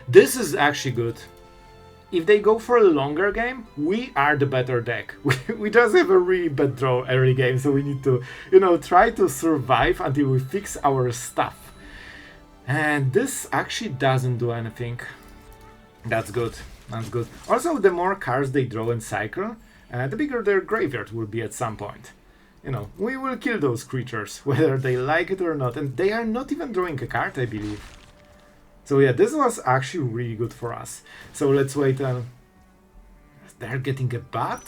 This is actually good. If they go for a longer game, we are the better deck. We just have a really bad draw early game, so we need to, you know, try to survive until we fix our stuff. And this actually doesn't do anything. That's good. That's good. Also, the more cards they draw in cycle, the bigger their graveyard will be at some point. You know, we will kill those creatures, whether they like it or not. And they are not even drawing a card, I believe. So yeah, this was actually really good for us. So let's wait. They're getting a bat?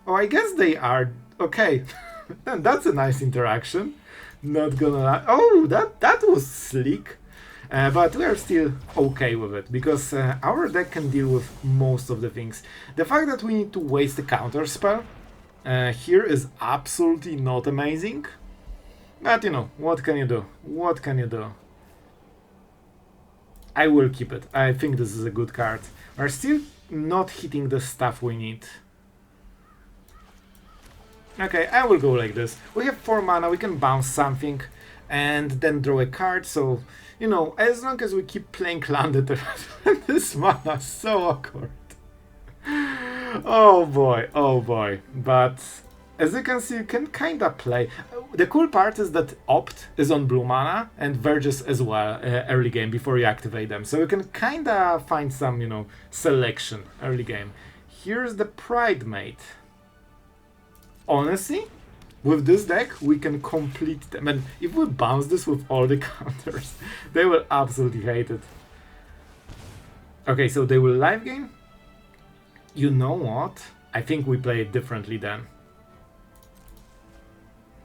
Oh, I guess they are. Okay, that's a nice interaction. Not gonna lie. Oh, that was slick. But we are still okay with it, because our deck can deal with most of the things. The fact that we need to waste a counter spell here is absolutely not amazing. But you know, what can you do? What can you do? I will keep it. I think this is a good card. We're still not hitting the stuff we need. Okay, I will go like this. We have 4 mana, we can bounce something and then draw a card, so, you know, as long as we keep playing landed, this mana is so awkward. Oh boy. But as you can see, you can kinda play. The cool part is that Opt is on blue mana and Verges as well early game before you activate them. So you can kinda find some, you know, selection early game. Here's the Pride Mate. Honestly, with this deck, we can complete them. And if we bounce this with all the counters, they will absolutely hate it. Okay, so they will live game. You know what? I think we play it differently then.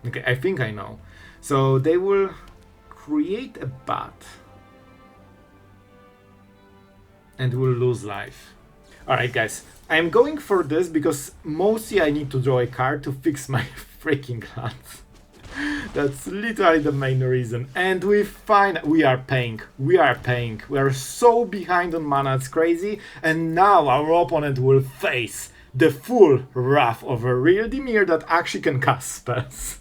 Okay, I think I know. So they will create a bat. And will lose life. Alright guys, I'm going for this because mostly I need to draw a card to fix my freaking lands. That's literally the main reason. And we are paying. We are so behind on mana, it's crazy. And now our opponent will face the full wrath of a real Dimir that actually can cast spells.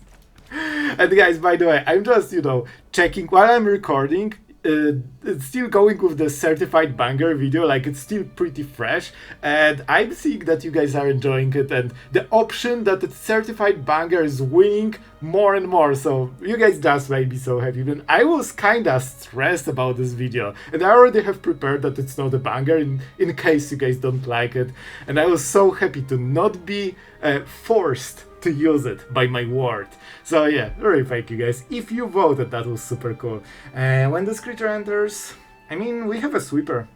And guys, by the way, I'm just, you know, checking while I'm recording. It's still going with the certified banger video, like it's still pretty fresh, and I'm seeing that you guys are enjoying it, and the option that it's certified banger is winning more and more, so you guys just made me so happy. And I was kinda stressed about this video, and I already have prepared that it's not a banger in case you guys don't like it, and I was so happy to not be forced to use it by my ward. So yeah, really thank you guys. If you voted, that was super cool. When this creature enters, I mean, we have a sweeper.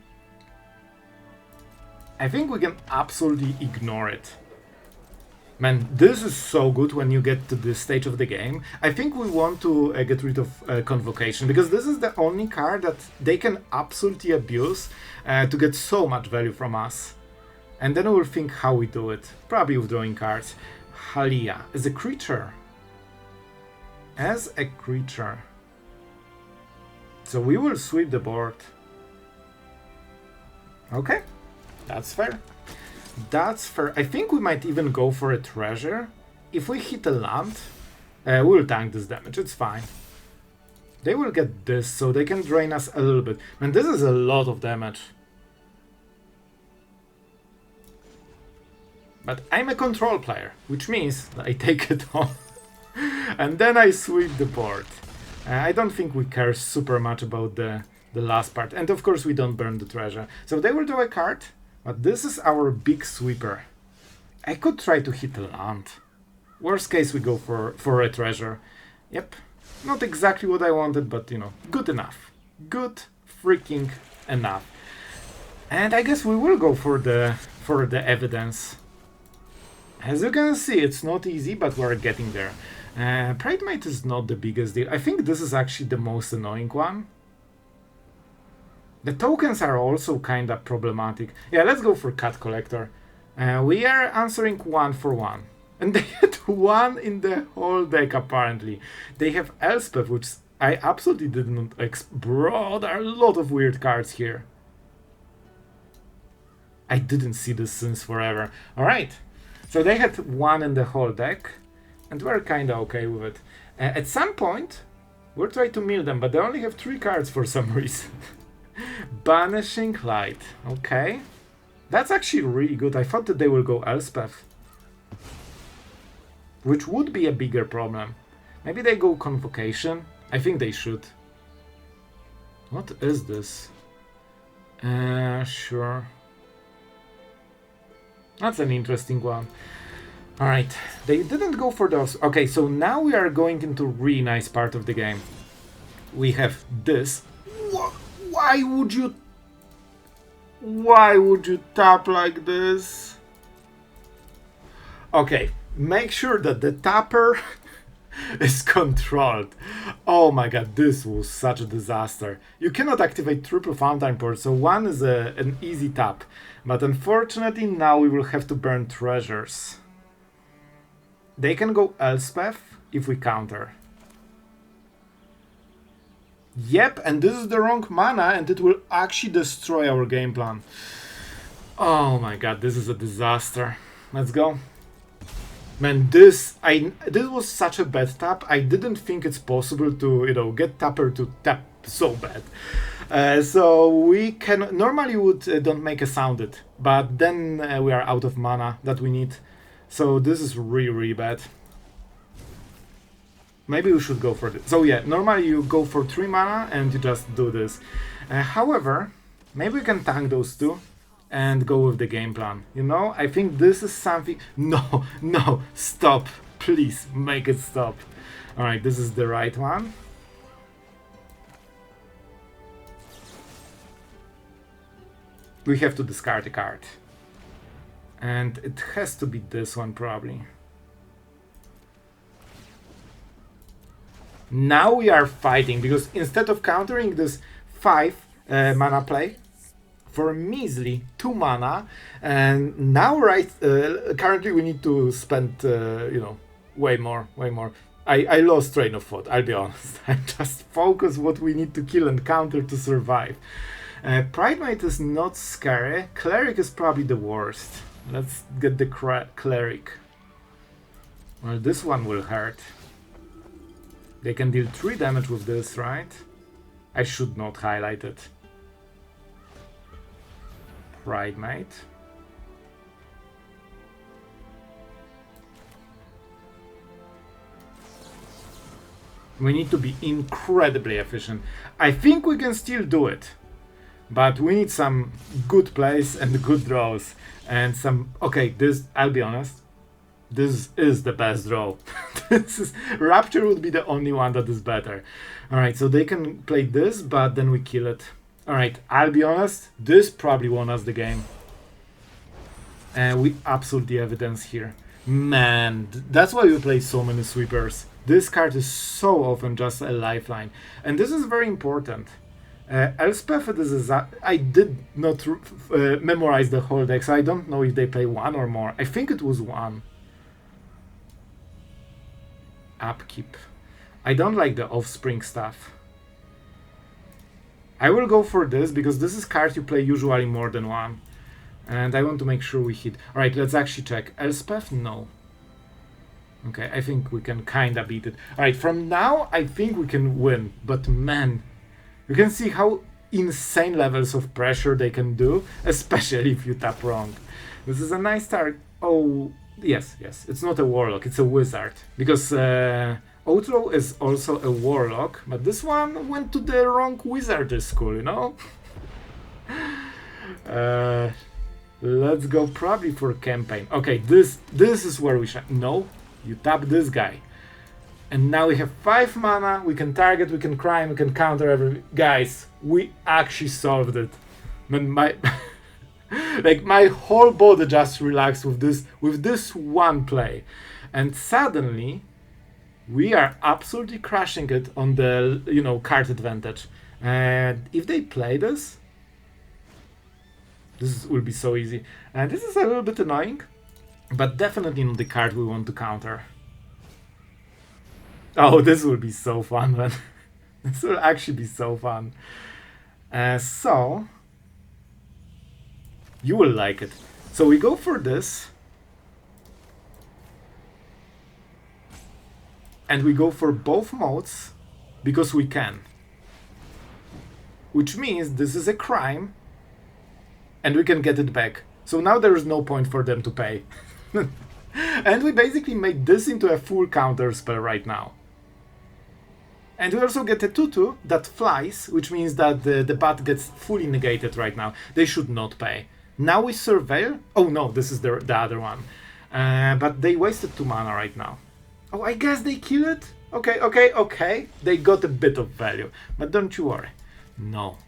I think we can absolutely ignore it. Man, this is so good when you get to this stage of the game. I think we want to get rid of Convocation, because this is the only card that they can absolutely abuse to get so much value from us. And then we'll think how we do it. Probably with drawing cards. Halia as a creature. As a creature. So we will sweep the board. Okay, that's fair. That's fair. I think we might even go for a treasure. If we hit a land, we'll tank this damage, it's fine. They will get this, so they can drain us a little bit. And this is a lot of damage. But I'm a control player, which means I take it on. And then I sweep the board. I don't think we care super much about the last part. And of course we don't burn the treasure. So they will draw a card, but this is our big sweeper. I could try to hit a land. Worst case we go for a treasure. Yep, not exactly what I wanted, but you know, good enough. Good freaking enough. And I guess we will go for the evidence. As you can see, it's not easy, but we're getting there. Pride Mate is not the biggest deal. I think this is actually the most annoying one. The tokens are also kind of problematic. Yeah, let's go for Cat Collector. We are answering 1 for 1. And they had 1 in the whole deck, apparently. They have Elspeth, which I absolutely didn't Bro, there are a lot of weird cards here. I didn't see this since forever. Alright. So they had 1 in the whole deck, and we're kinda okay with it. At some point, we'll try to mill them, but they only have 3 cards for some reason. Banishing Light. Okay. That's actually really good. I thought that they will go Elspeth, which would be a bigger problem. Maybe they go Convocation. I think they should. What is this? Sure. That's an interesting one. Alright, they didn't go for those. Okay, so now we are going into a really nice part of the game. We have this. Why would you tap like this? Okay, make sure that the tapper is controlled. Oh my god, this was such a disaster. You cannot activate triple Fountainport, so one is an easy tap. But unfortunately now we will have to burn treasures. They can go Elspeth if we counter. Yep, and this is the wrong mana and it will actually destroy our game plan. Oh my god, this is a disaster. Let's go. Man, this was such a bad tap. I didn't think it's possible to, you know, get tapper to tap so bad. So we can normally would don't make a sounded, but then we are out of mana that we need. So this is really bad. Maybe we should go for this. So yeah, normally you go for 3 mana and you just do this. However, maybe we can tank those two and go with the game plan. You know, I think this is something... No, stop. Please, make it stop. Alright, this is the right one. We have to discard a card. And it has to be this one, probably. Now we are fighting, because instead of countering this 5 mana play, for measly 2 mana, and now currently we need to spend, you know, way more. I lost train of thought, I'll be honest. I just focus what we need to kill and counter to survive. Pridemate is not scary. Cleric is probably the worst. Let's get the Cleric. Well, this one will hurt. They can deal 3 damage with this, right? I should not highlight it. Pridemate. We need to be incredibly efficient. I think we can still do it. But we need some good plays and good draws. And some... Okay, this... I'll be honest. This is the best draw. Rupture would be the only one that is better. Alright, so they can play this, but then we kill it. Alright, I'll be honest. This probably won us the game. And we absolutely evidence here. Man, that's why we play so many sweepers. This card is so often just a lifeline. And this is very important. Elspeth is I did not memorize the whole deck, so I don't know if they play 1 or more. I think it was 1. Upkeep. I don't like the offspring stuff. I will go for this because this is card you play usually more than 1. And I want to make sure we hit. Alright, let's actually check. Elspeth? No. Okay, I think we can kinda beat it. Alright, from now I think we can win. But man, you can see how insane levels of pressure they can do, especially if you tap wrong. This is a nice start. Oh, yes, it's not a warlock, it's a wizard. Because Outlaw is also a warlock, but this one went to the wrong wizard school, you know? Let's go probably for campaign. Okay, this is where we should... No, you tap this guy. And now we have 5 mana, we can target, we can crime, we can counter every... Guys, we actually solved it. Man, my... like, my whole body just relaxed with this one play. And suddenly, we are absolutely crushing it on the, you know, card advantage. And if they play this will be so easy. And this is a little bit annoying, but definitely not the card we want to counter. Oh, this will be so fun, man. This will actually be so fun. So, you will like it. So we go for this. And we go for both modes, because we can. which means this is a crime, and we can get it back. So now there is no point for them to pay. And we basically made this into a full counter spell right now. And we also get a 2/2 that flies, which means that the bat gets fully negated right now. They should not pay. Now we surveil. Oh no, this is the other one. But they wasted 2 mana right now. Oh, I guess they kill it? Okay. They got a bit of value. But don't you worry. No.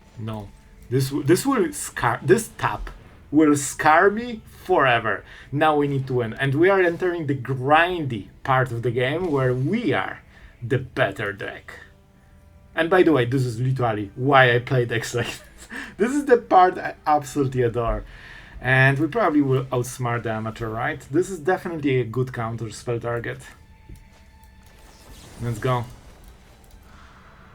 This will scar. This tap will scar me forever. Now we need to win. And we are entering the grindy part of the game where we are the better deck. And by the way, this is literally why I play decks like this. This is the part I absolutely adore. And we probably will outsmart the amateur, right? This is definitely a good counter spell target. Let's go.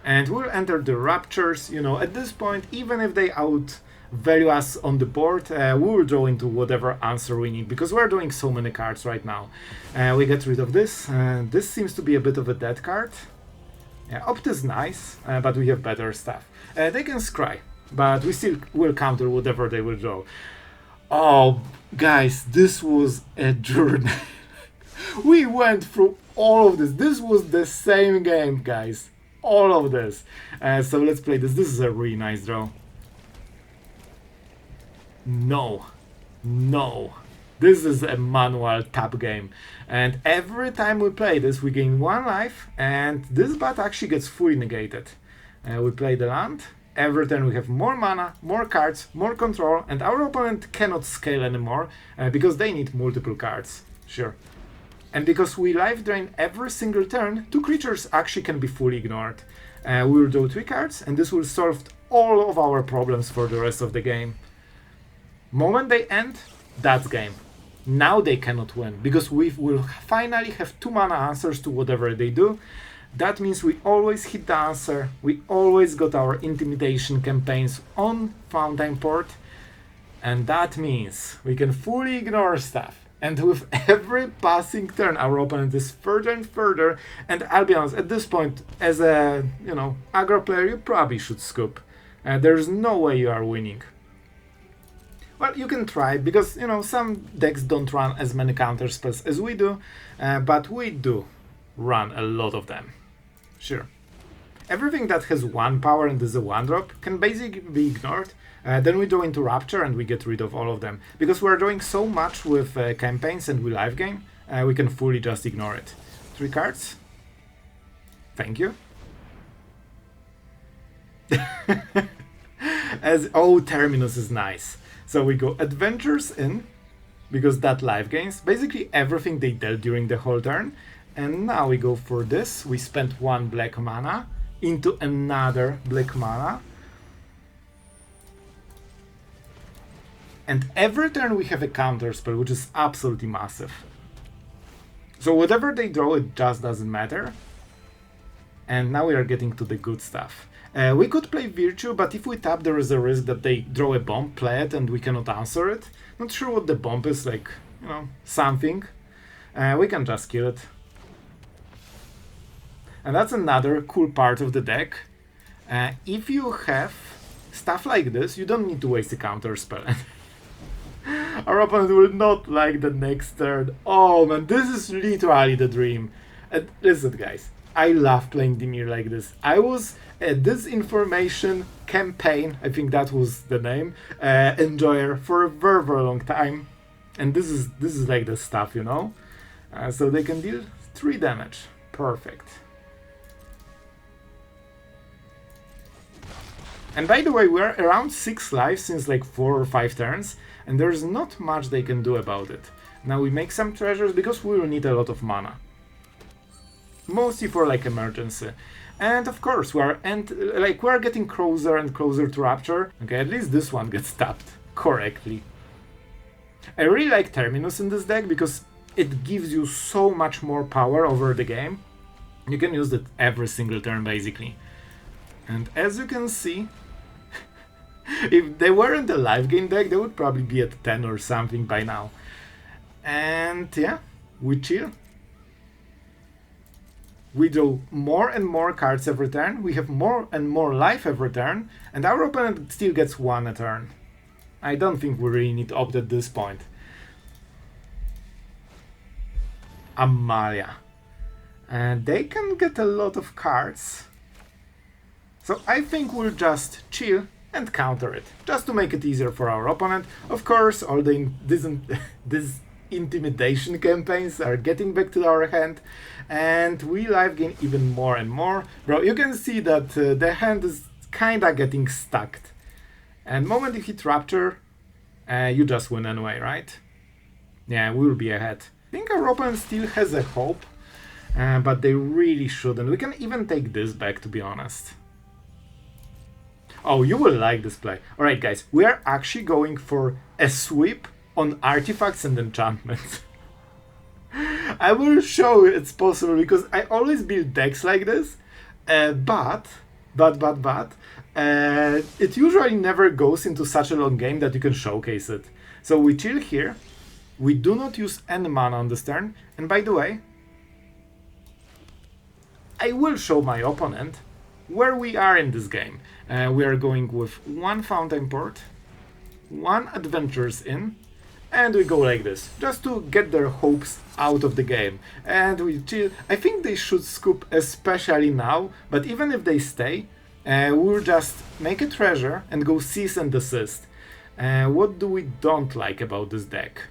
And we'll enter the Ruptures. You know, at this point, even if they outvalue us on the board, we will draw into whatever answer we need, because we're doing so many cards right now. We get rid of this. This seems to be a bit of a dead card. Yeah, Opt is nice, but we have better stuff. They can scry, but we still will counter whatever they will draw. Oh, guys, this was a journey. We went through all of this. This was the same game, guys. All of this. So let's play this. This is a really nice draw. No. This is a manual tap game. And every time we play this, we gain 1 life, and this bat actually gets fully negated. We play the land. Every turn we have more mana, more cards, more control, and our opponent cannot scale anymore because they need multiple cards. Sure. And because we life drain every single turn, 2 creatures actually can be fully ignored. We will draw 3 cards, and this will solve all of our problems for the rest of the game. Moment they end, that's game. Now they cannot win, because we will finally have 2 mana answers to whatever they do. That means we always hit the answer, we always got our Intimidation campaigns on Fountainport, and that means we can fully ignore stuff. And with every passing turn, our opponent is further and further, and I'll be honest, at this point, as a, aggro player, you probably should scoop. There's no way you are winning. Well, you can try, because, some decks don't run as many counter spells as we do, but we do run a lot of them. Sure. Everything that has 1 power and is a 1-drop can basically be ignored. Then we draw into Rupture and we get rid of all of them. Because we're doing so much with campaigns and we live game, we can fully just ignore it. 3 cards. Thank you. Terminus is nice. So we go Adventures in, because that live gains basically everything they dealt during the whole turn. And now we go for this. We spent 1 black mana into another black mana. And every turn we have a counter spell, which is absolutely massive. So whatever they draw, it just doesn't matter. And now we are getting to the good stuff. We could play Virtue, but if we tap, there is a risk that they draw a bomb, play it, and we cannot answer it. Not sure what the bomb is, like, something. We can just kill it. And that's another cool part of the deck. If you have stuff like this, you don't need to waste a counter spell. Our opponent will not like the next turn. Oh man, this is literally the dream. Listen guys, I love playing Dimir like this. I was at this Information Campaign, I think that was the name, enjoyer for a very, very long time. And this is like the stuff, so they can deal 3 damage. Perfect. And by the way, we're around 6 lives since like 4 or 5 turns, and there's not much they can do about it. Now we make some treasures because we will need a lot of mana. Mostly for like emergency. And of course, we're getting closer and closer to Rupture. Okay, at least this one gets tapped correctly. I really like Terminus in this deck because it gives you so much more power over the game. You can use it every single turn basically. And as you can see, if they weren't a live game deck, they would probably be at 10 or something by now. And yeah, we chill. We draw more and more cards every turn, we have more and more life every turn, and our opponent still gets 1 a turn. I don't think we really need to opt at this point. Amalia. And they can get a lot of cards. So I think we'll just chill and counter it, just to make it easier for our opponent. Of course, all these intimidation campaigns are getting back to our hand, and we life gain even more and more. Bro, you can see that the hand is kinda getting stuck. And moment you hit Rupture, you just win anyway, right? Yeah, we'll be ahead. I think our opponent still has a hope, but they really shouldn't. We can even take this back, to be honest. Oh, you will like this play. Alright guys, we are actually going for a sweep on artifacts and enchantments. I will show it's possible because I always build decks like this, but it usually never goes into such a long game that you can showcase it. So we chill here, we do not use any mana on this turn, and by the way, I will show my opponent where we are in this game. We are going with 1 Fountainport, 1 Adventures Inn, and we go like this, just to get their hopes out of the game. And we chill. I think they should scoop especially now, but even if they stay, we'll just make a treasure and go cease and desist. What do we don't like about this deck?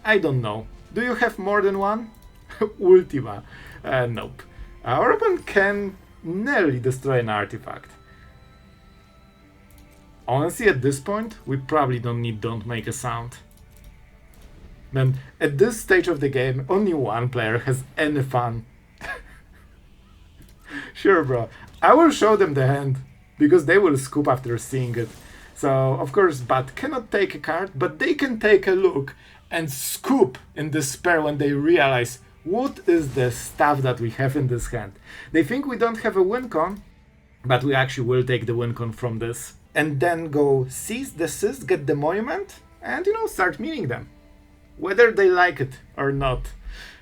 I don't know. Do you have more than one? Ultima. Nope. Our opponent can nearly destroy an artifact. Honestly, at this point, we probably don't need Don't Make a Sound. Man, at this stage of the game, only one player has any fun. Sure, bro. I will show them the hand, because they will scoop after seeing it. So, of course, Bat cannot take a card, but they can take a look and scoop in despair when they realize what is the stuff that we have in this hand. They think we don't have a win con, but we actually will take the win con from this. And then go cease, desist, get the monument, and, you know, start meeting them. Whether they like it or not.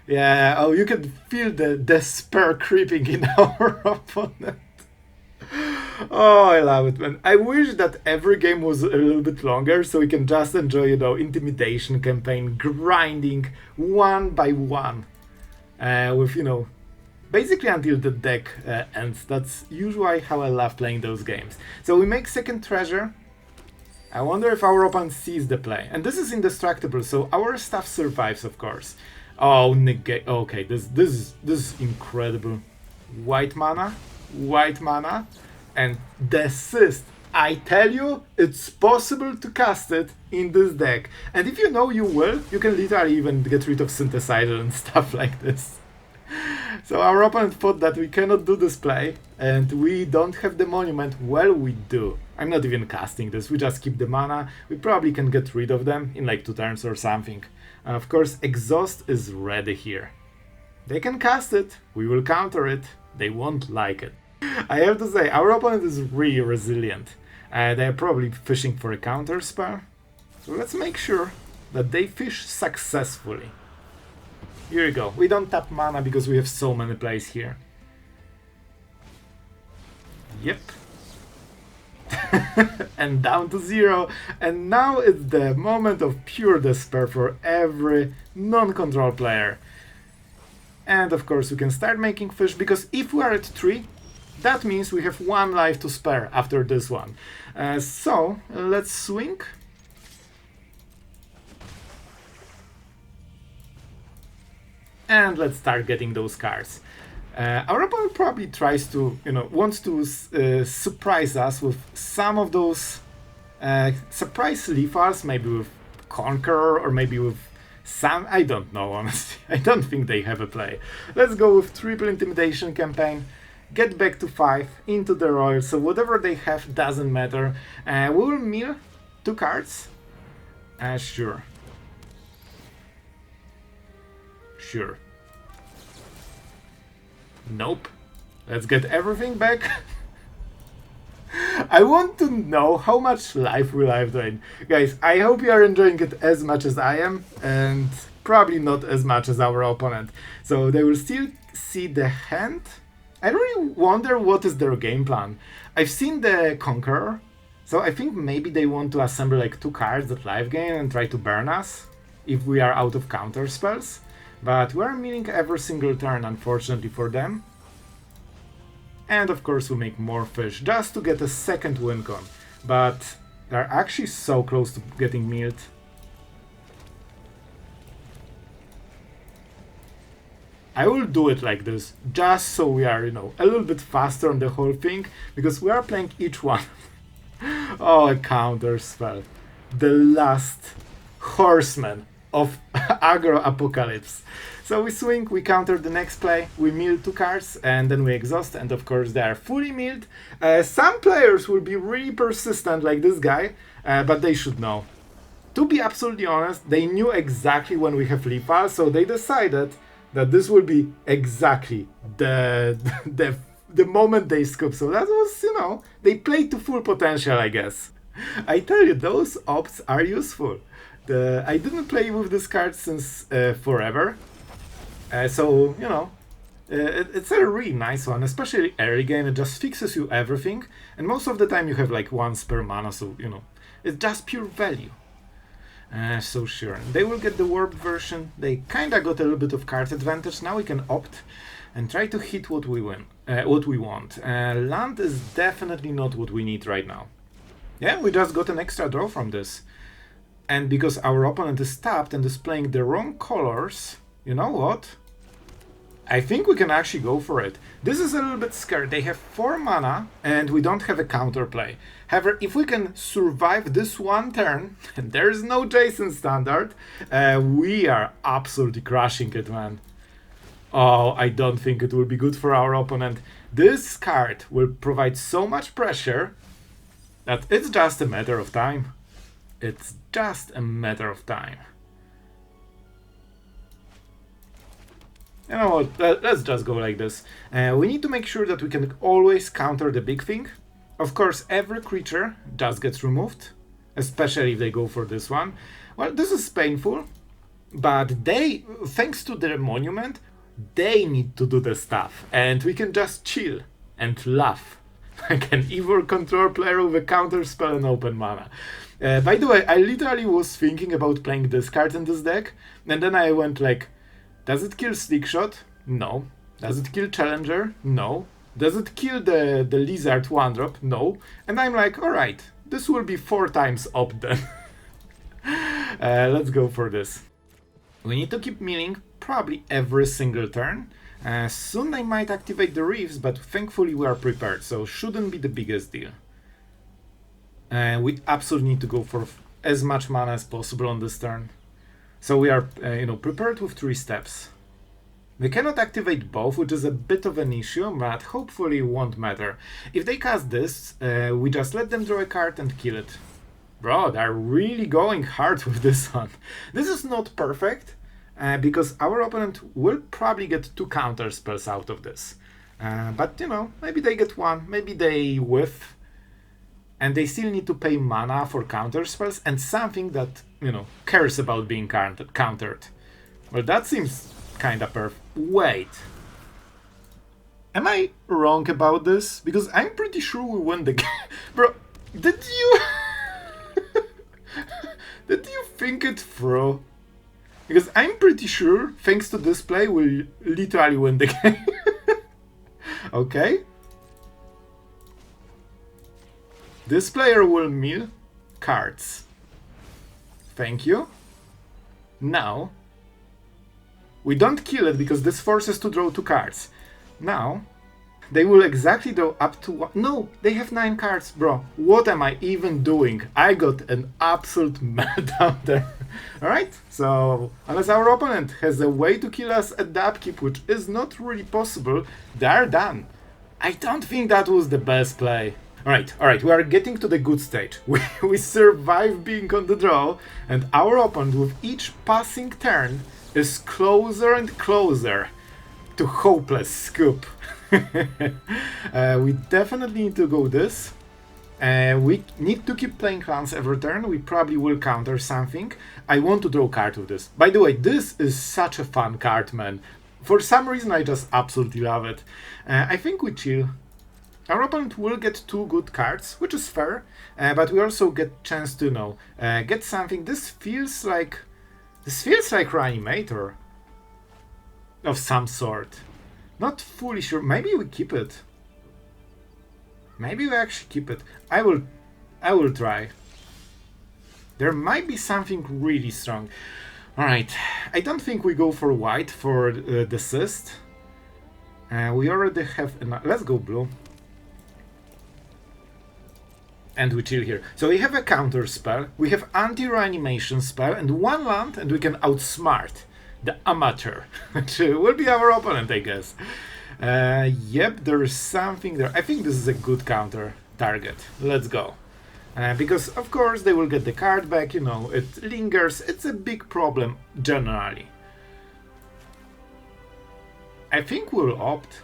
Yeah, oh, you can feel the despair creeping in our opponent. Oh, I love it, man. I wish that every game was a little bit longer so we can just enjoy, you know, Intimidation Campaign, grinding one by one. With, you know, basically until the deck ends. That's usually how I love playing those games. So we make second treasure. I wonder if our opponent sees the play. And this is indestructible, so our stuff survives, of course. Oh, Negate. Okay, this is incredible. White mana, and Desist. I tell you, it's possible to cast it in this deck. And if you know you will, you can literally even get rid of Synthesizer and stuff like this. So our opponent thought that we cannot do this play, and we don't have the monument. Well, we do. I'm not even casting this, we just keep the mana. We probably can get rid of them in like 2 turns or something. And of course, Exhaust is ready here. They can cast it, we will counter it, they won't like it. I have to say, our opponent is really resilient. They're probably fishing for a counter spell. So let's make sure that they fish successfully. Here we go. We don't tap mana because we have so many plays here. Yep. And down to 0. And now it's the moment of pure despair for every non-control player. And of course we can start making fish, because if we are at 3, that means we have 1 life to spare after this one. So let's swing. And let's start getting those cards. Our opponent probably tries to, you know, wants to surprise us with some of those surprise lethals, maybe with Conqueror or maybe with some, I don't know, honestly. I don't think they have a play. Let's go with triple Intimidation Campaign, get back to 5, Into the Roil, so whatever they have doesn't matter. We will mill 2 cards. Sure. Sure. Nope. Let's get everything back. I want to know how much life will I have drained. Guys, I hope you are enjoying it as much as I am, and probably not as much as our opponent. So they will still see the hand. I really wonder what is their game plan. I've seen the Conqueror, so I think maybe they want to assemble like 2 cards that life gain and try to burn us if we are out of counter spells. But we're milling every single turn, unfortunately for them. And of course we make more fish just to get a second win con. But they're actually so close to getting milled. I will do it like this, just so we are, you know, a little bit faster on the whole thing, because we are playing each one. Oh, a counter spell. The last horseman of aggro apocalypse. So we swing, we counter the next play, we mill 2 cards, and then we exhaust, and of course they are fully milled. Some players will be really persistent like this guy, but they should know. To be absolutely honest, they knew exactly when we have lethal, so they decided that this will be exactly the moment they scoop. So that was, you know, they played to full potential, I guess. I tell you, those ops are useful. I didn't play with this card since forever. So, you know, it's a really nice one, especially early game. It just fixes you everything, and most of the time you have like 1 spare mana, so, you know, it's just pure value. So sure, they will get the warp version. They kinda got a little bit of card advantage. Now we can opt and try to hit what we want. Land is definitely not what we need right now. Yeah, we just got an extra draw from this. And because our opponent is tapped and is playing the wrong colors, you know what? I think we can actually go for it. This is a little bit scary. They have 4 mana and we don't have a counterplay. However, if we can survive this one turn, and there's no Jason standard, we are absolutely crushing it, man. Oh, I don't think it will be good for our opponent. This card will provide so much pressure that it's just a matter of time. It's just a matter of time. You know what, let's just go like this. We need to make sure that we can always counter the big thing. Of course, every creature just gets removed, especially if they go for this one. Well, this is painful, but they, thanks to their monument, they need to do the stuff, and we can just chill and laugh like an evil control player with a counter spell and open mana. By the way, I literally was thinking about playing this card in this deck, and then I went like, does it kill Slickshot? No. Does it kill Challenger? No. Does it kill the Lizard 1-drop? No. And I'm like, alright, this will be 4 times up then. Let's go for this. We need to keep milling probably every single turn. Soon I might activate the Reefs, but thankfully we are prepared, so shouldn't be the biggest deal. We absolutely need to go for as much mana as possible on this turn. So we are, prepared with 3 steps. We cannot activate both, which is a bit of an issue, but hopefully it won't matter. If they cast this, we just let them draw a card and kill it. Bro, they're really going hard with this one. This is not perfect, because our opponent will probably get 2 counter spells out of this. But, maybe they get 1, maybe they whiff, and they still need to pay mana for counter spells and something that, cares about being countered. Well, that seems kinda perfect. Wait. Am I wrong about this? Because I'm pretty sure we win the game. Bro, did you... did you think it through? Because I'm pretty sure, thanks to this play, we'll literally win the game. Okay. This player will mill cards. Thank you. Now, we don't kill it because this forces to draw 2 cards. Now, they will exactly draw up to 1. No, they have 9 cards, bro. What am I even doing? I got an absolute meltdown there. Alright, so unless our opponent has a way to kill us at the upkeep, which is not really possible, they are done. I don't think that was the best play. Alright, we are getting to the good stage. We survive being on the draw, and our opponent with each passing turn is closer and closer to hopeless scoop. We definitely need to go this. We need to keep playing lands every turn. We probably will counter something. I want to draw a card with this. By the way, this is such a fun card, man. For some reason, I just absolutely love it. I think we chill. Our opponent will get 2 good cards, which is fair, but we also get chance to, get something. This feels like Reanimator of some sort. Not fully sure. Maybe we keep it. Maybe we actually keep it. I will try. There might be something really strong. Alright, I don't think we go for white for Desist. We already have enough. Let's go blue. And we chill here. So we have a counter spell, we have anti-reanimation spell, and 1 land, and we can outsmart the Amateur, which will be our opponent, I guess. Yep, there is something there. I think this is a good counter target. Let's go. Because, of course, they will get the card back, it lingers. It's a big problem, generally. I think we'll opt.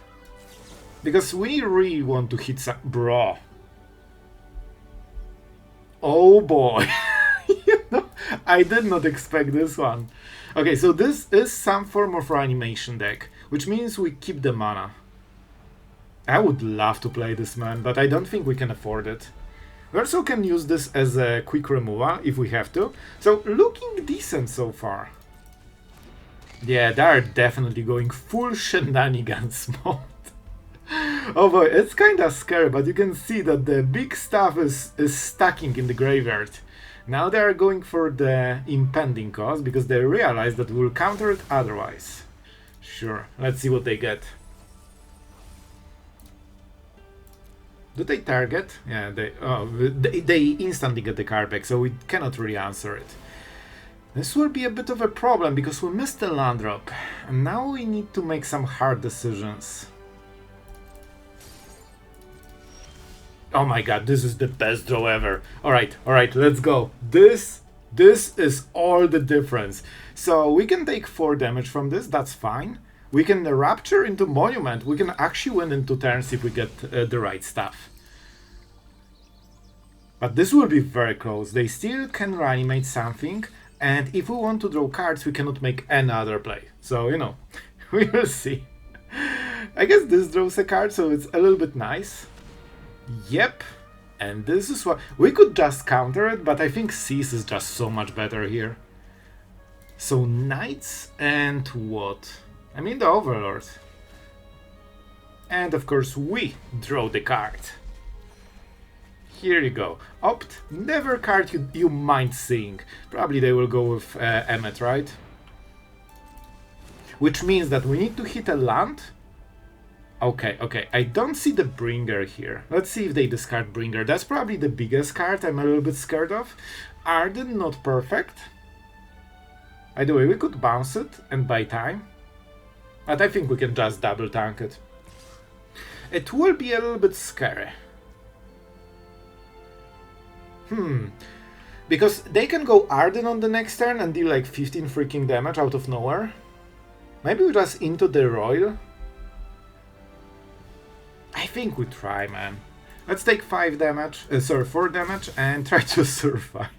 Because we really want to hit some... Bro. Oh boy. I did not expect this one. Okay, so this is some form of reanimation deck, which means we keep the mana. I would love to play this, man, but I don't think we can afford it. We also can use this as a quick removal if we have to. So, looking decent so far. Yeah, they are definitely going full shenanigans mode. Oh boy, it's kinda scary, but you can see that the big stuff is stacking in the graveyard. Now they are going for the impending cost because they realize that we'll counter it otherwise. Sure, let's see what they get. Do they target? Yeah, they instantly get the card back, so we cannot really answer it. This will be a bit of a problem because we missed the land drop, and now we need to make some hard decisions. Oh my god, this is the best draw ever. Alright, let's go. This is all the difference. So we can take 4 damage from this, that's fine. We can Rupture into Monument. We can actually win in 2 turns if we get the right stuff. But this will be very close. They still can reanimate something. And if we want to draw cards, we cannot make any other play. So, we will see. I guess this draws a card, so it's a little bit nice. Yep, and this is what... We could just counter it, but I think Cease is just so much better here. So Knights and what? I mean the Overlord. And of course we draw the card. Here you go. Opt, never card you mind seeing. Probably they will go with Emmet, right? Which means that we need to hit a land. Okay, I don't see the Bringer here. Let's see if they discard Bringer. That's probably the biggest card I'm a little bit scared of. Arden, not perfect. By the way, we could bounce it and buy time. But I think we can just double tank it. It will be a little bit scary. Because they can go Arden on the next turn and deal like 15 freaking damage out of nowhere. Maybe we just Into the Roil. I think we try, man. Let's take 4 damage and try to survive.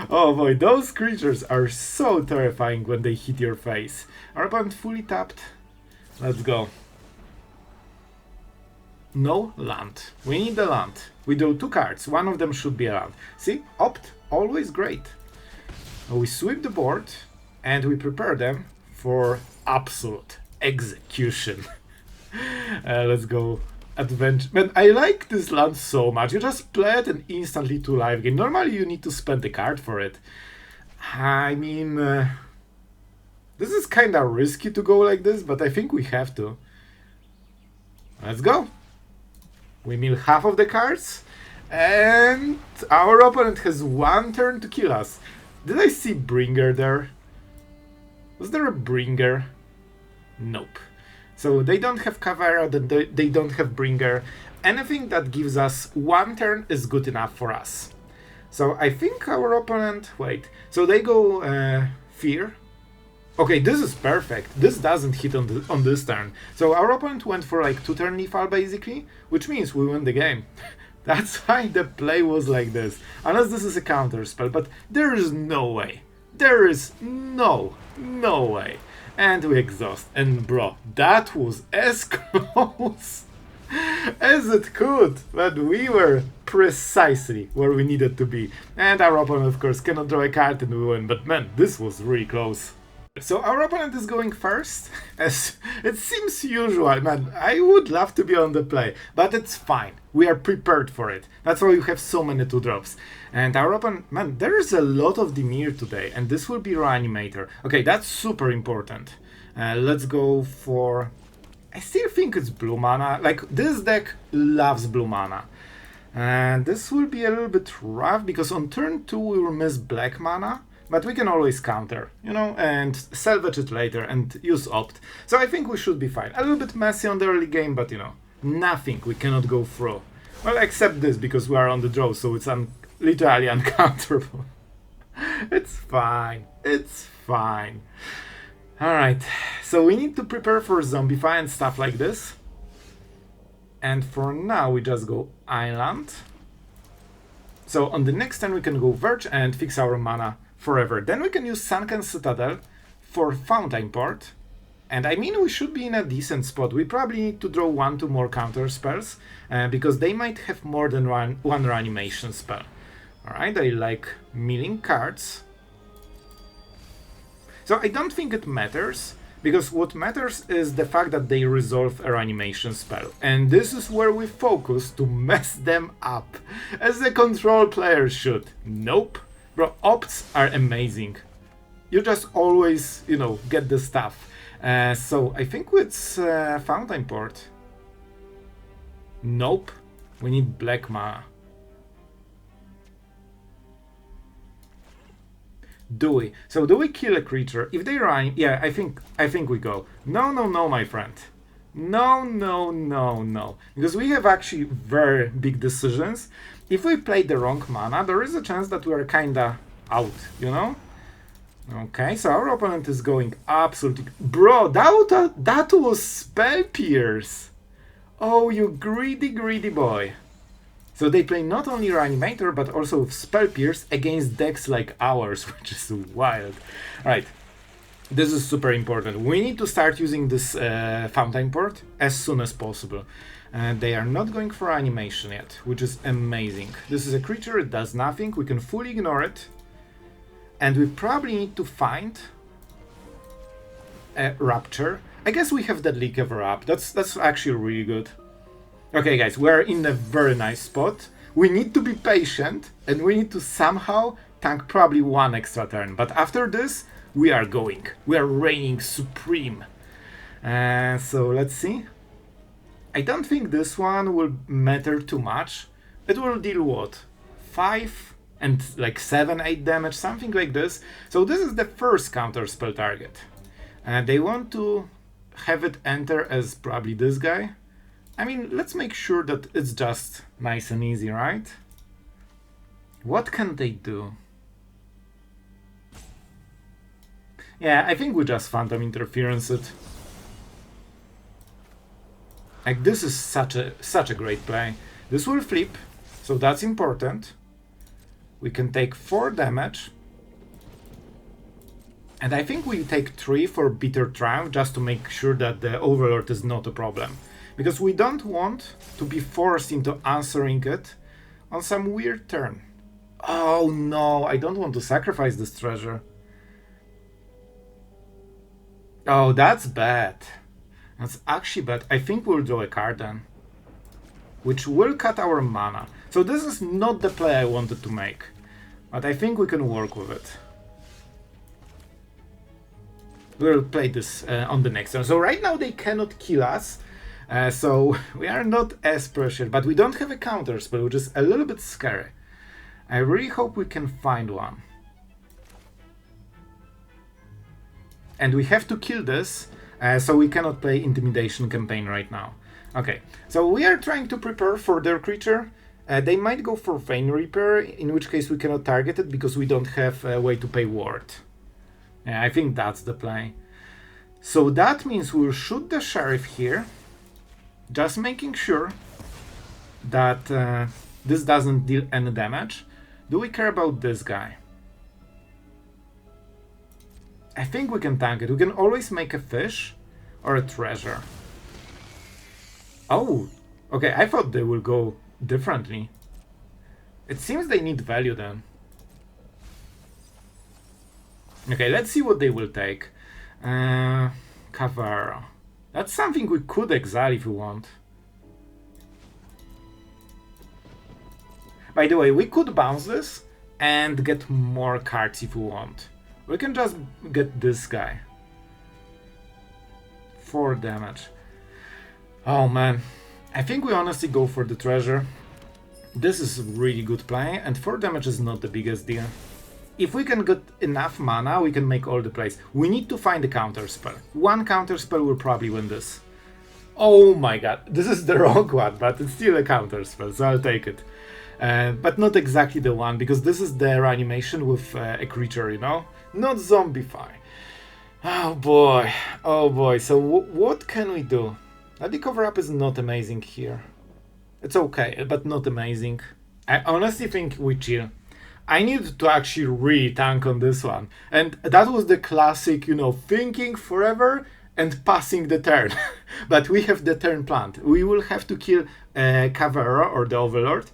Oh boy, those creatures are so terrifying when they hit your face. Our opponent fully tapped. Let's go. No land. We need the land. We drew 2 cards. One of them should be a land. See? Opt. Always great. We sweep the board and we prepare them for absolute execution. Let's go. Adventure. Man, I like this land so much. You just play it and instantly 2 life gain. Normally you need to spend a card for it. I mean, this is kind of risky to go like this, but I think we have to. Let's go. We mill half of the cards, and our opponent has 1 turn to kill us. Did I see Bringer there? Was there a Bringer? Nope. So they don't have Kavera, they don't have Bringer. Anything that gives us 1 turn is good enough for us. So I think our opponent... Wait. So they go Fear. Okay, this is perfect. This doesn't hit on this turn. So our opponent went for like 2 turn lethal basically, which means we win the game. That's why the play was like this. Unless this is a counter spell, but there is no way. There is no way. And we exhaust. And bro, that was as close as it could. But we were precisely where we needed to be. And our opponent, of course, cannot draw a card and we win. But man, this was really close. So our opponent is going first, as it seems usual. Man, I would love to be on the play, but it's fine. We are prepared for it. That's why we have so many 2-drops. And our opponent, man, there is a lot of Dimir today, and this will be Reanimator. Okay, that's super important. Let's go for... I still think it's blue mana. Like, this deck loves blue mana. And this will be a little bit rough, because on turn 2 we will miss black mana. But we can always counter, you know, and salvage it later and use opt. So I think we should be fine. A little bit messy on the early game, but you know, nothing we cannot go through. Well, except this, because we are on the draw, so it's literally uncounterable. It's fine. It's fine. Alright, so we need to prepare for Zombify and stuff like this. And for now, we just go Island. So on the next turn, we can go Verge and fix our mana forever. Then we can use Sunken Citadel for Fountainport. And I mean, we should be in a decent spot. We probably need to draw 1-2 more counter spells, because they might have more than one reanimation spell. Alright, I like milling cards. So I don't think it matters, because what matters is the fact that they resolve a reanimation spell. And this is where we focus to mess them up, as the control player should. Nope. Bro, opts are amazing. You just always, you know, get the stuff. So I think it's Fountainport. Nope. We need black mana. Do we? So do we kill a creature? If they run, yeah, I think we go. No, my friend. No. Because we have actually very big decisions. If we play the wrong mana, there is a chance that we are kinda out, you know? Okay, so our opponent is going absolutely... Bro, that was Spell Pierce! Oh, you greedy boy. So they play not only Reanimator, but also Spell Pierce against decks like ours, which is wild. Alright, this is super important. We need to start using this Fountainport as soon as possible. They are not going for animation yet, which is amazing. This is a creature, it does nothing, we can fully ignore it. And we probably need to find a Rupture. I guess we have that Leak Ever Up, that's actually really good. Okay guys, we're in a very nice spot. We need to be patient, and we need to somehow tank probably one extra turn. But after this, we are going. We are reigning supreme. So let's see. I don't think this one will matter too much. It will deal what? 5 and like 7-8 damage, something like this. So this is the first counter spell target. They want to have it enter as probably this guy. I mean, let's make sure that it's just nice and easy, right? What can they do? Yeah, I think we just Phantom Interference it. Like, this is such a great play. This will flip, so that's important. We can take 4 damage. And I think we take 3 for Bitter Triumph, just to make sure that the Overlord is not a problem. Because we don't want to be forced into answering it on some weird turn. Oh no, I don't want to sacrifice this treasure. Oh, that's bad. That's actually bad. I think we'll draw a card then, which will cut our mana. So this is not the play I wanted to make, but I think we can work with it. We'll play this on the next turn. So right now they cannot kill us, so we are not as pressured, but we don't have a counter spell, which is a little bit scary. I really hope we can find one. And we have to kill this, so we cannot play Intimidation Campaign right now. Okay, so we are trying to prepare for their creature. They might go for Vein Reaper, in which case we cannot target it because we don't have a way to pay ward. Yeah, I think that's the play. So that means we'll shoot the Sheriff here, just making sure that This doesn't deal any damage. Do we care about this guy? I think we can tank it. We can always make a fish or a treasure. Oh, okay, I thought they will go differently. It seems they need value then. Okay, let's see what they will take. Cavara. That's something we could exile if we want. By the way, we could bounce this and get more cards if we want. We can just get this guy. 4 damage. Oh man. I think we honestly go for the treasure. This is really good play, and 4 damage is not the biggest deal. If we can get enough mana, we can make all the plays. We need to find a counterspell. One counterspell will probably win this. Oh my god, this is the wrong one, but it's still a counterspell, so I'll take it. But not exactly the one, because this is the reanimation with a creature, you know? Not zombify. Oh boy, so what can we do? The cover-up is not amazing here. It's okay, but not amazing. I honestly think we chill. I need to actually really tank on this one. And that was the classic, you know, thinking forever and passing the turn. But we have the turn planned. We will have to kill Cavera or the Overlord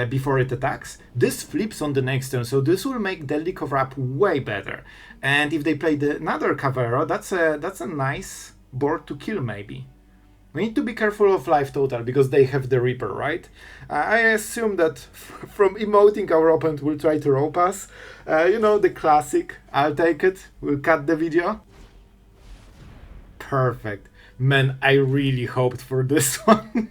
before it attacks. This flips on the next turn, so this will make Deadly Cover-Up way better. And if they play another Cavera, that's a nice board to kill maybe. We need to be careful of life total, because they have the Reaper, right? I assume that from emoting our opponent will try to rope us. You know, the classic. I'll take it. We'll cut the video. Perfect. Man, I really hoped for this one.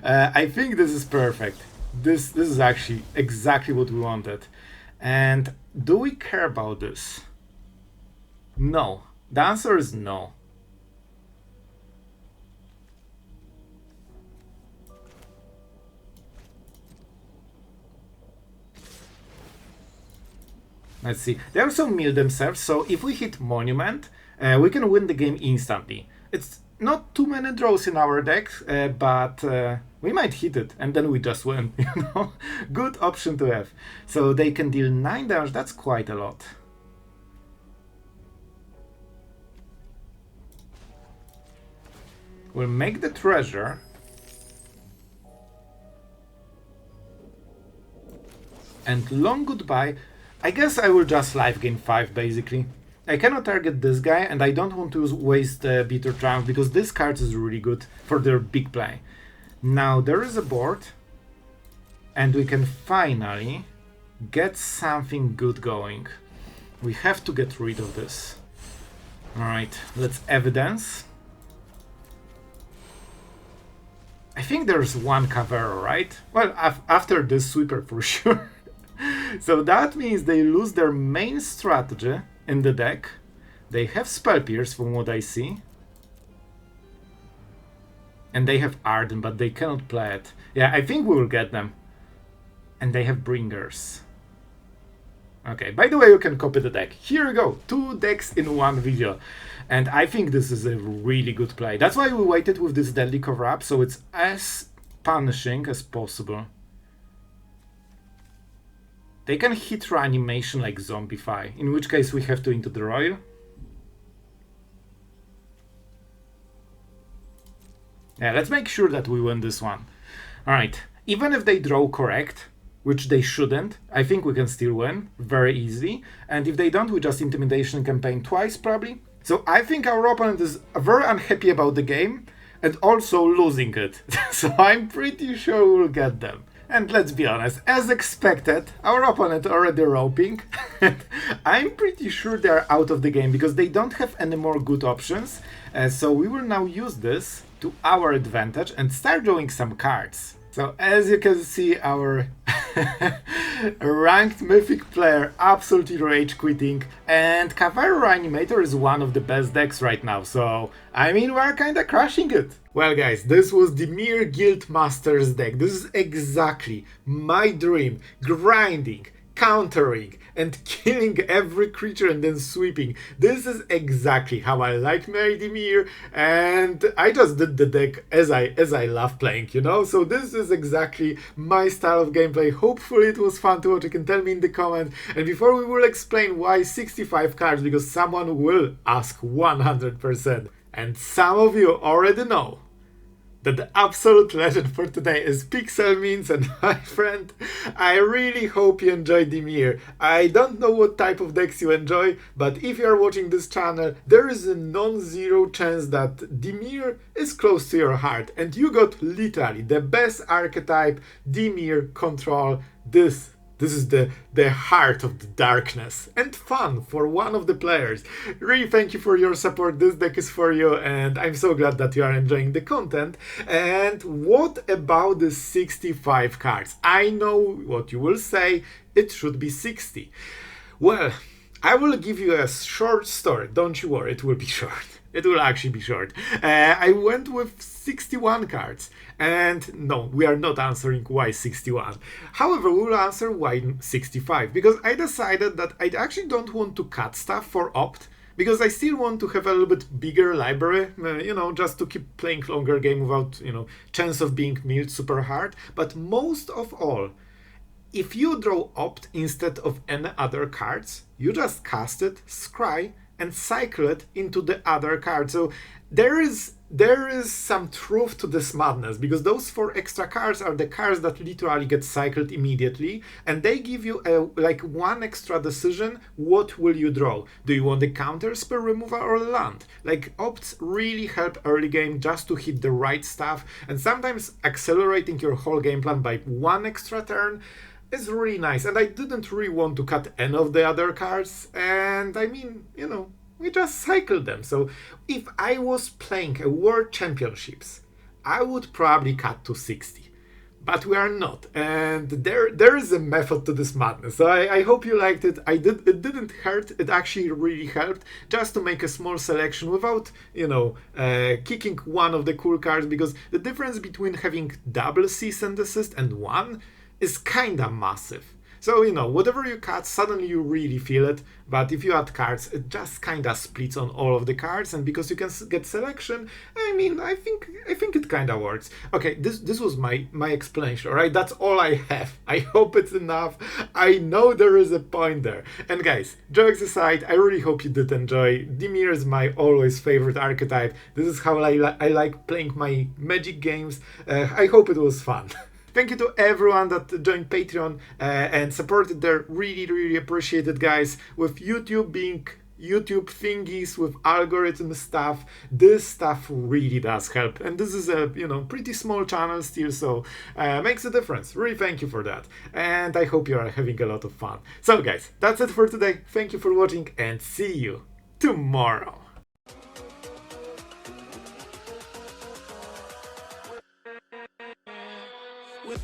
I think this is perfect. This is actually exactly what we wanted. And do we care about this? No. The answer is no. Let's see. They also mill themselves, so if we hit Monument, we can win the game instantly. It's not too many draws in our deck, but we might hit it, and then we just win, you know? Good option to have. So they can deal 9 damage, that's quite a lot. We'll make the treasure. And long goodbye. I guess I will just life gain 5 basically. I cannot target this guy, and I don't want to waste Bitter Triumph because this card is really good for their big play. Now there is a board, and we can finally get something good going. We have to get rid of this. Alright, let's evidence. I think there's one Cavero, right? Well, after this sweeper for sure. So that means they lose their main strategy in the deck. They have Spell Pierce from what I see. And they have Arden, but they cannot play it. Yeah, I think we will get them. And they have Bringers. Okay, by the way, you can copy the deck. Here we go, 2 decks in one video. And I think this is a really good play. That's why we waited with this Deadly Cover-Up, so it's as punishing as possible. They can hit reanimation like Zombify, in which case we have to Into the Roil. Yeah, let's make sure that we win this one. Alright, even if they draw correct, which they shouldn't, I think we can still win very easily. And if they don't, we just Intimidation Campaign twice probably. So I think our opponent is very unhappy about the game and also losing it. So I'm pretty sure we'll get them. And let's be honest, as expected, our opponent already roping. I'm pretty sure they're out of the game because they don't have any more good options. So we will now use this to our advantage and start drawing some cards. So as you can see, our ranked mythic player absolutely rage quitting, and Cavero Reanimator is one of the best decks right now, so I mean we're kinda crushing it. Well guys, this was the Mere Guild Masters deck. This is exactly my dream. Grinding, countering and killing every creature and then sweeping. This is exactly how I like my Dimir, and I just did the deck as I love playing, you know? So this is exactly my style of gameplay. Hopefully it was fun to watch. You can tell me in the comments. And before we will explain why 65 cards, because someone will ask 100%. And some of you already know that the absolute legend for today is Pixel Means, and my friend, I really hope you enjoyed Dimir. I don't know what type of decks you enjoy, but if you are watching this channel, there is a non-zero chance that Dimir is close to your heart, and you got literally the best archetype, Dimir Control. This is the heart of the darkness and fun for one of the players. Really thank you for your support. This deck is for you, and I'm so glad that you are enjoying the content. And what about the 65 cards? I know what you will say, it should be 60. Well, I will give you a short story. Don't you worry, it will be short. It will actually be short. I went with 61 cards. And no, we are not answering why 61. However, we will answer why 65. Because I decided that I actually don't want to cut stuff for Opt. Because I still want to have a little bit bigger library, you know, just to keep playing longer game without, you know, chance of being milled super hard. But most of all, if you draw Opt instead of any other cards, you just cast it, scry, and cycle it into the other card. So there is some truth to this madness, because those 4 extra cards are the cards that literally get cycled immediately, and they give you like one extra decision. What will you draw? Do you want a counter spell removal or land? Like, Opts really help early game just to hit the right stuff, and sometimes accelerating your whole game plan by 1 extra turn is really nice. And I didn't really want to cut any of the other cards, and I mean, you know, we just cycled them. So if I was playing a World Championships, I would probably cut to 60. But we are not, and there is a method to this madness. So I hope you liked it. It didn't hurt. It actually really helped just to make a small selection without, you know, kicking one of the cool cards, because the difference between having double cease and desist and one is kinda massive. So, you know, whatever you cut, suddenly you really feel it. But if you add cards, it just kinda splits on all of the cards, and because you can get selection, I mean, I think it kinda works. Okay, this was my explanation. All right, that's all I have. I hope it's enough. I know there is a point there. And guys, jokes aside, I really hope you did enjoy. Dimir is my always favorite archetype. This is how I like playing my Magic games. I hope it was fun. Thank you to everyone that joined Patreon and supported there. Really, really appreciate it, guys. With YouTube being YouTube thingies, with algorithm stuff, this stuff really does help. And this is a, you know, pretty small channel still, so makes a difference. Really thank you for that. And I hope you are having a lot of fun. So guys, that's it for today. Thank you for watching, and see you tomorrow. With